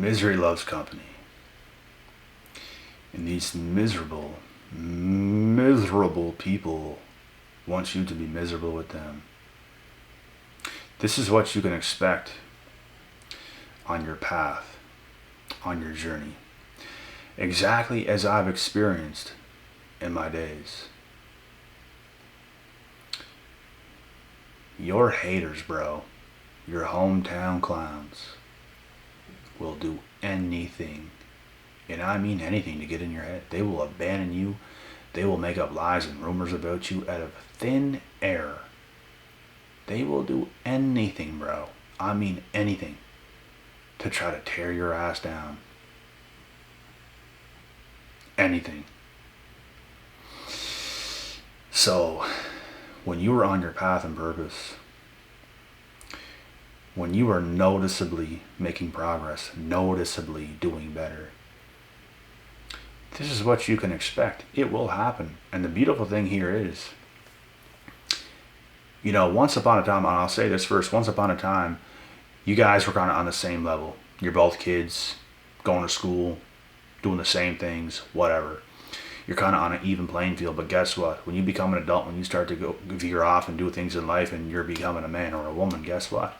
Misery loves company. And these miserable people want you to be miserable with them. This is what you can expect on your path, on your journey. Exactly as I've experienced in my days. Your haters, bro, your hometown clowns, will do anything, and I mean anything, to get in your head. They will abandon you. They will make up lies and rumors about you out of thin air. They will do anything, bro. I mean anything, to try to tear your ass down. Anything. So, when you are on your path and purpose, when you are noticeably making progress, noticeably doing better, this is what you can expect. It will happen. And the beautiful thing here is, once upon a time, and I'll say this first, once upon a time, you guys were kind of on the same level. You're both kids, going to school, doing the same things, whatever. You're kind of on an even playing field. But guess what? When you become an adult, when you start to go veer off and do things in life, and you're becoming a man or a woman, guess what?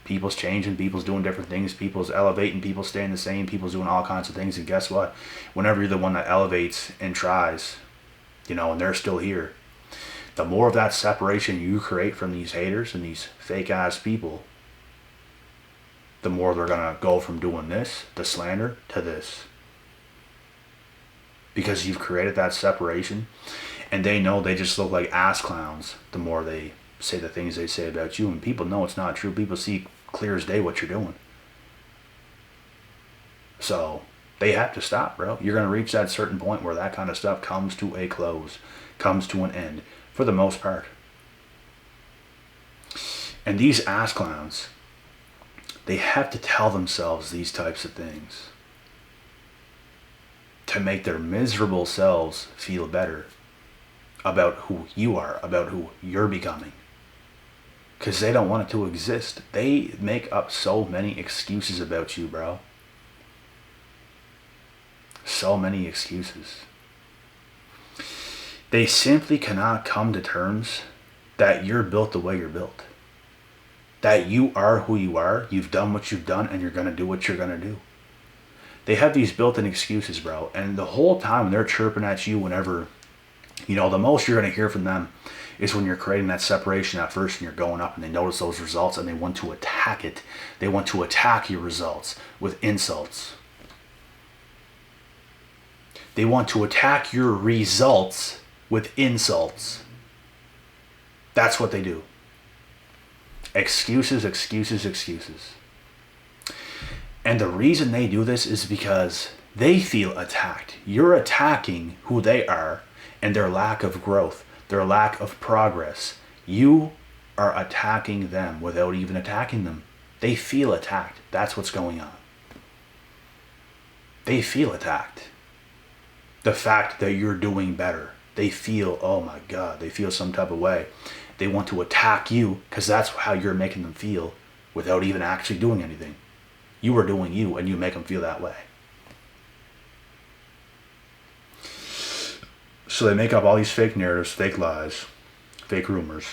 People's changing, people's doing different things, people's elevating, people's staying the same, people's doing all kinds of things. And guess what? Whenever you're the one that elevates and tries, and they're still here, the more of that separation you create from these haters and these fake ass people, the more they're going to go from doing this, the slander, to this. Because you've created that separation, and they know they just look like ass clowns the more they say the things they say about you. And people know it's not true. People see clear as day what you're doing. So they have to stop, bro. You're going to reach that certain point where that kind of stuff comes to a close, comes to an end, for the most part. And these ass clowns, they have to tell themselves these types of things to make their miserable selves feel better about who you are, about who you're becoming. Because they don't want it to exist. They make up so many excuses about you, bro. So many excuses. They simply cannot come to terms that you're built the way you're built. That you are who you are, you've done what you've done, and you're going to do what you're going to do. They have these built-in excuses, bro. And the whole time when they're chirping at you, whenever, the most you're going to hear from them is when you're creating that separation at first and you're going up, and they notice those results and they want to attack it. They want to attack your results with insults. They want to attack your results with insults. That's what they do. Excuses, excuses, excuses. And the reason they do this is because they feel attacked. You're attacking who they are and their lack of growth, their lack of progress. You are attacking them without even attacking them. They feel attacked. That's what's going on. They feel attacked. The fact that you're doing better. They feel, oh my God, they feel some type of way. They want to attack you because that's how you're making them feel without even actually doing anything. You are doing you, and you make them feel that way. So they make up all these fake narratives, fake lies, fake rumors,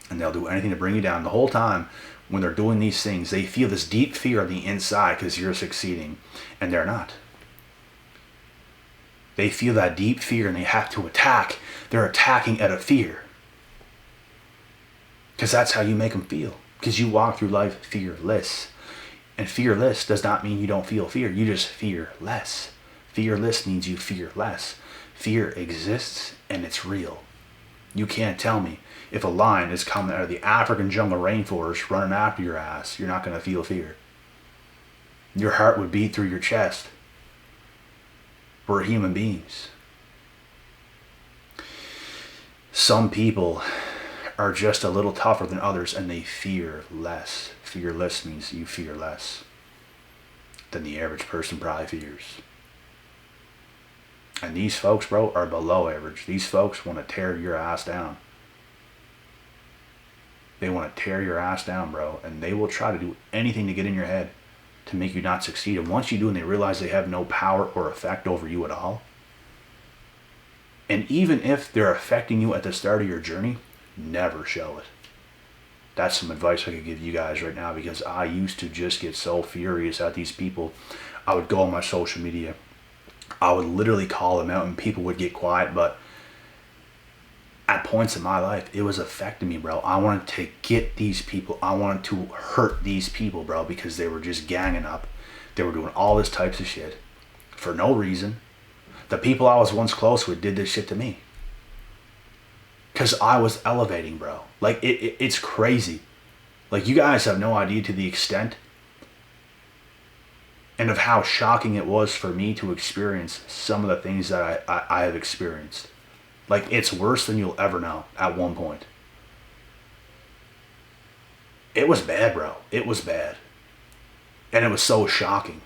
and they'll do anything to bring you down. The whole time when they're doing these things, they feel this deep fear on the inside because you're succeeding, and they're not. They feel that deep fear and they have to attack. They're attacking out of fear. Because that's how you make them feel. Because you walk through life fearless. And fearless does not mean you don't feel fear. You just fear less. Fearless means you fear less. Fear exists and it's real. You can't tell me if a lion is coming out of the African jungle rainforest running after your ass, you're not going to feel fear. Your heart would beat through your chest. We're human beings. Some people are just a little tougher than others and they fear less. Fearless means you fear less than the average person probably fears. And these folks, bro, are below average. These folks want to tear your ass down. They want to tear your ass down, bro. And they will try to do anything to get in your head. to make you not succeed. And once you do and they realize they have no power or effect over you at all, and even if they're affecting you at the start of your journey, never show it. That's some advice I could give you guys right now, because I used to just get so furious at these people. I would go on my social media. I would literally call them out and people would get quiet, but at points in my life, it was affecting me, bro. I wanted to get these people. I wanted to hurt these people, bro, because they were just ganging up. They were doing all this types of shit for no reason. The people I was once close with did this shit to me because I was elevating, bro. Like, it's crazy. Like, you guys have no idea to the extent and of how shocking it was for me to experience some of the things that I have experienced. Like, it's worse than you'll ever know at one point. It was bad, bro. It was bad. And it was so shocking.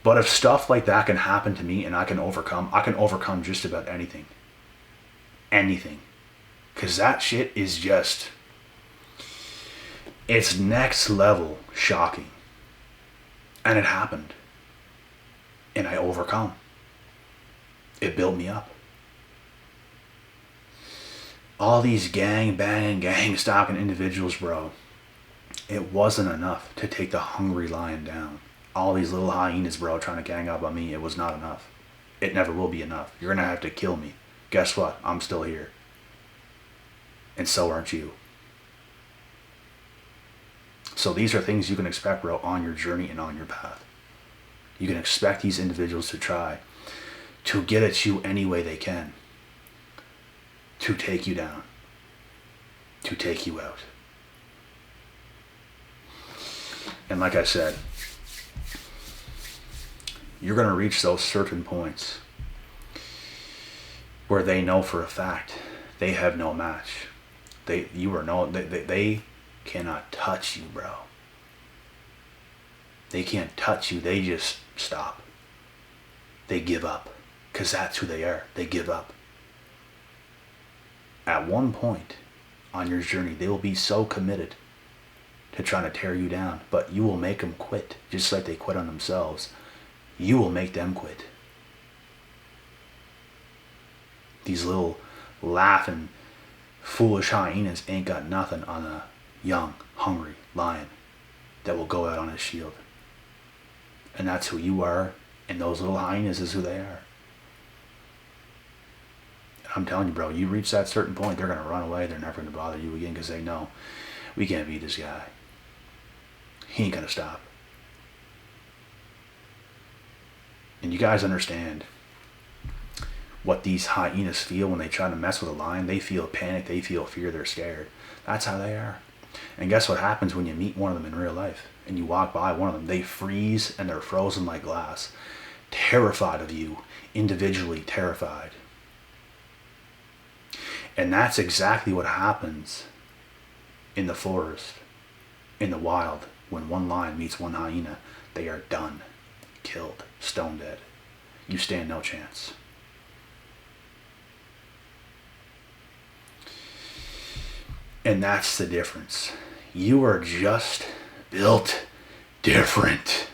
But if stuff like that can happen to me and I can overcome just about anything. Anything. Because that shit is just, it's next level shocking. And it happened. And I overcome. It built me up. All these gang stalking individuals, bro. It wasn't enough to take the hungry lion down. All these little hyenas, bro, trying to gang up on me, it was not enough. It never will be enough. You're going to have to kill me. Guess what? I'm still here. And so aren't you. So these are things you can expect, bro, on your journey and on your path. You can expect these individuals to try to get at you any way they can, to take you down, to take you out. And like I said, you're going to reach those certain points where they know for a fact they have no match. They cannot touch you, bro. They can't touch you. They just stop. They give up. Because that's who they are. They give up. At one point on your journey, they will be so committed to trying to tear you down, but you will make them quit, just like they quit on themselves. You will make them quit. These little laughing, foolish hyenas ain't got nothing on a young, hungry lion that will go out on his shield. And that's who you are, and those little hyenas is who they are. I'm telling you, bro, you reach that certain point, they're going to run away. They're never going to bother you again because they know we can't beat this guy. He ain't going to stop. And you guys understand what these hyenas feel when they try to mess with a lion. They feel panic. They feel fear. They're scared. That's how they are. And guess what happens when you meet one of them in real life and you walk by one of them? They freeze and they're frozen like glass. Terrified of you. Individually terrified. And that's exactly what happens in the forest, in the wild. When one lion meets one hyena, they are done, killed, stone dead. You stand no chance. And that's the difference. You are just built different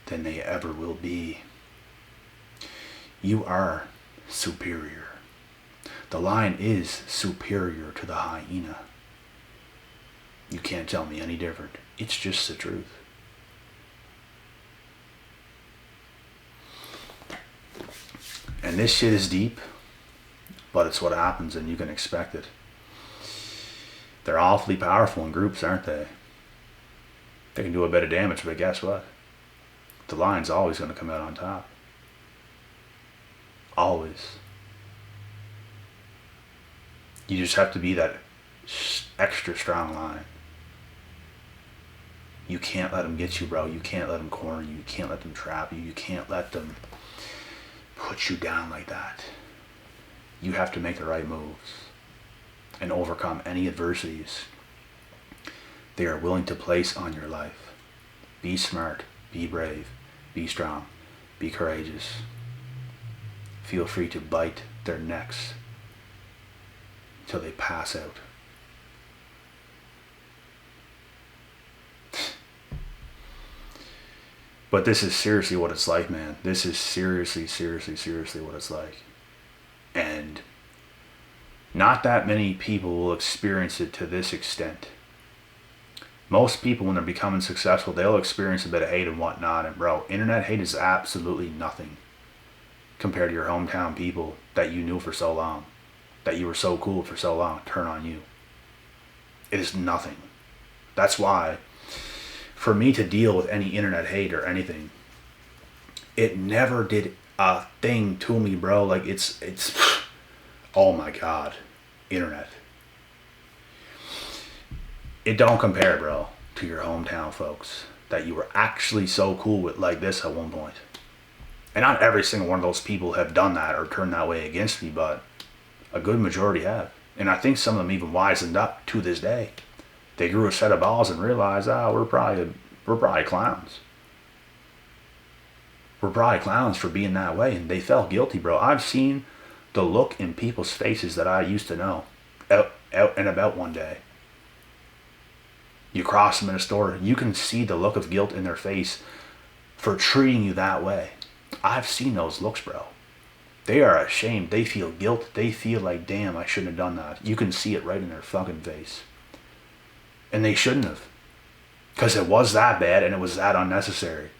than they ever will be. You are superior. The lion is superior to the hyena. You can't tell me any different. It's just the truth. And this shit is deep, but it's what happens and you can expect it. They're awfully powerful in groups, aren't they? They can do a bit of damage, but guess what? The lion's always going to come out on top. Always. You just have to be that extra strong lion. You can't let them get you, bro. You can't let them corner you. You can't let them trap you. You can't let them put you down like that. You have to make the right moves and overcome any adversities they are willing to place on your life. Be smart. Be brave. Be strong. Be courageous. Feel free to bite their necks till they pass out. But this is seriously what it's like, man. This is seriously, seriously, seriously what it's like. And not that many people will experience it to this extent. Most people, when they're becoming successful, they'll experience a bit of hate and whatnot. And bro, internet hate is absolutely nothing compared to your hometown people that you knew for so long, that you were so cool for so long, turn on you. It is nothing. That's why, for me to deal with any internet hate or anything, it never did a thing to me, bro. Like, it's, oh my God, internet. It don't compare, bro, to your hometown folks that you were actually so cool with like this at one point. And not every single one of those people have done that or turned that way against me, but a good majority have. And I think some of them even wisened up to this day. They grew a set of balls and realized, we're probably clowns. We're probably clowns for being that way. And they felt guilty, bro. I've seen the look in people's faces that I used to know out and about one day. You cross them in a store, you can see the look of guilt in their face for treating you that way. I've seen those looks, bro. They are ashamed. They feel guilt. They feel like, damn, I shouldn't have done that. You can see it right in their fucking face. And they shouldn't have. Because it was that bad and it was that unnecessary.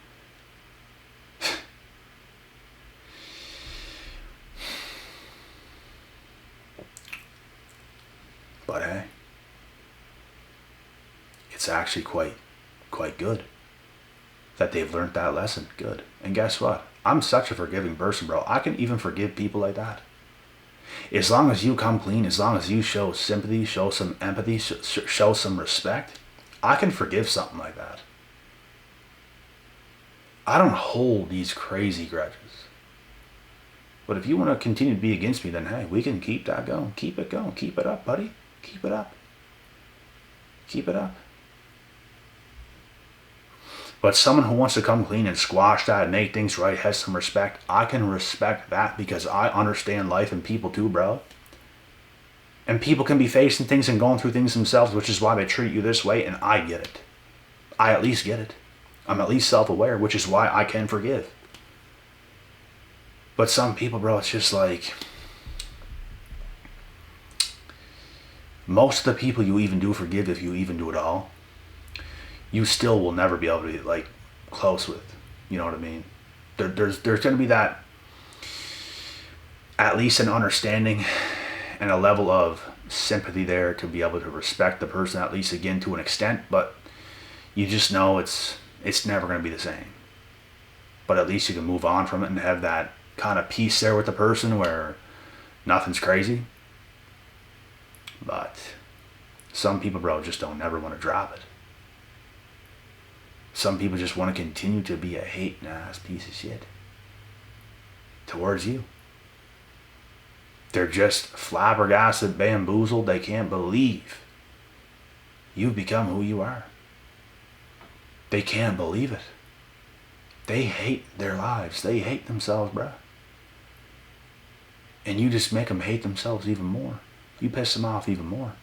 But hey, it's actually quite good that they've learned that lesson. Good. And guess what? I'm such a forgiving person, bro. I can even forgive people like that. As long as you come clean, as long as you show sympathy, show some empathy, show some respect, I can forgive something like that. I don't hold these crazy grudges. But if you want to continue to be against me, then hey, we can keep that going. Keep it going. Keep it up, buddy. Keep it up. Keep it up. But someone who wants to come clean and squash that and make things right, has some respect, I can respect that because I understand life and people too, bro. And people can be facing things and going through things themselves, which is why they treat you this way, and I get it. I at least get it. I'm at least self-aware, which is why I can forgive. But some people, bro, it's just like, most of the people you even do forgive, if you even do it all, you still will never be able to be like close with. You know what I mean? There's going to be that, at least an understanding and a level of sympathy there to be able to respect the person, at least again to an extent, but you just know it's never going to be the same. But at least you can move on from it and have that kind of peace there with the person where nothing's crazy. But some people, bro, just don't never want to drop it. Some people just want to continue to be a hating ass piece of shit towards you. They're just flabbergasted, bamboozled. They can't believe you've become who you are. They can't believe it. They hate their lives. They hate themselves, bro. And you just make them hate themselves even more. You piss them off even more.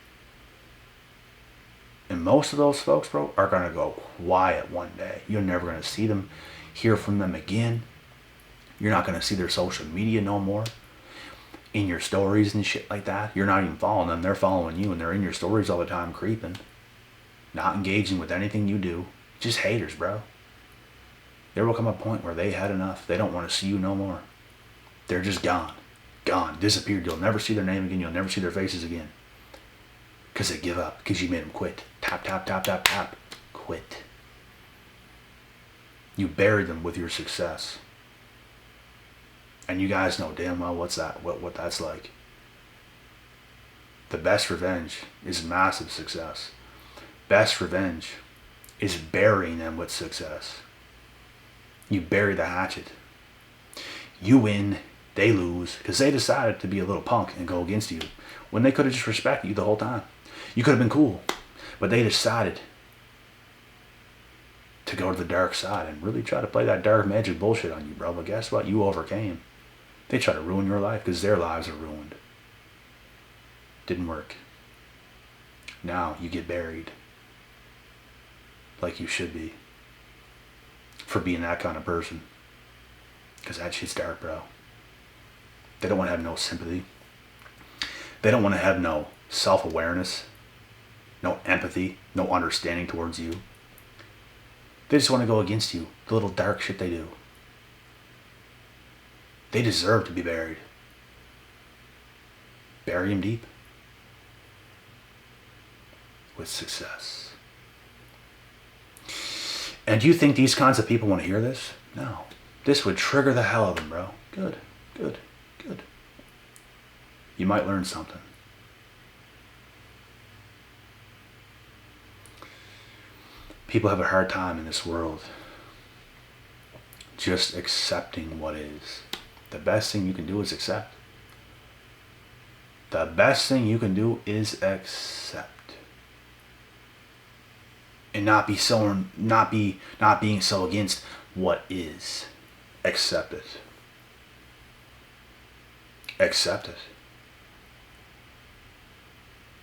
And most of those folks, bro, are going to go quiet one day. You're never going to see them, hear from them again. You're not going to see their social media no more. In your stories and shit like that. You're not even following them. They're following you and they're in your stories all the time creeping. Not engaging with anything you do. Just haters, bro. There will come a point where they had enough. They don't want to see you no more. They're just gone. Gone. Disappeared. You'll never see their name again. You'll never see their faces again. Because they give up. Because you made them quit. Tap, tap, tap, tap, tap. Quit. You buried them with your success. And you guys know damn well what that's like. The best revenge is massive success. Best revenge is burying them with success. You bury the hatchet. You win, they lose, because they decided to be a little punk and go against you when they could have just respected you the whole time. You could have been cool, but they decided to go to the dark side and really try to play that dark magic bullshit on you, bro. But guess what? You overcame. They try to ruin your life because their lives are ruined. Didn't work. Now you get buried like you should be. for being that kind of person. Because that shit's dark, bro. They don't want to have no sympathy. They don't want to have no self-awareness, no empathy, no understanding towards you. They just want to go against you. The little dark shit they do. They deserve to be buried. Bury them deep. With success. And do you think these kinds of people want to hear this? No. This would trigger the hell out of them, bro. Good, good, good. You might learn something. People have a hard time in this world just accepting what is. The best thing you can do is accept. The best thing you can do is accept. And not being so against what is. Accept it. Accept it.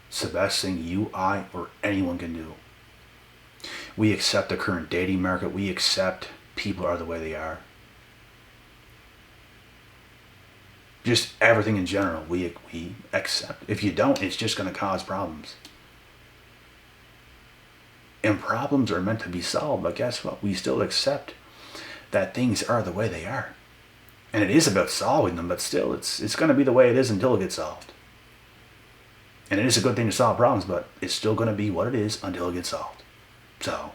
It's the best thing you, I, or anyone can do. We accept the current dating market. We accept people are the way they are. Just everything in general, we accept. If you don't, it's just going to cause problems. And problems are meant to be solved, but guess what? We still accept that things are the way they are. And it is about solving them, but still, it's going to be the way it is until it gets solved. And it is a good thing to solve problems, but it's still going to be what it is until it gets solved. So,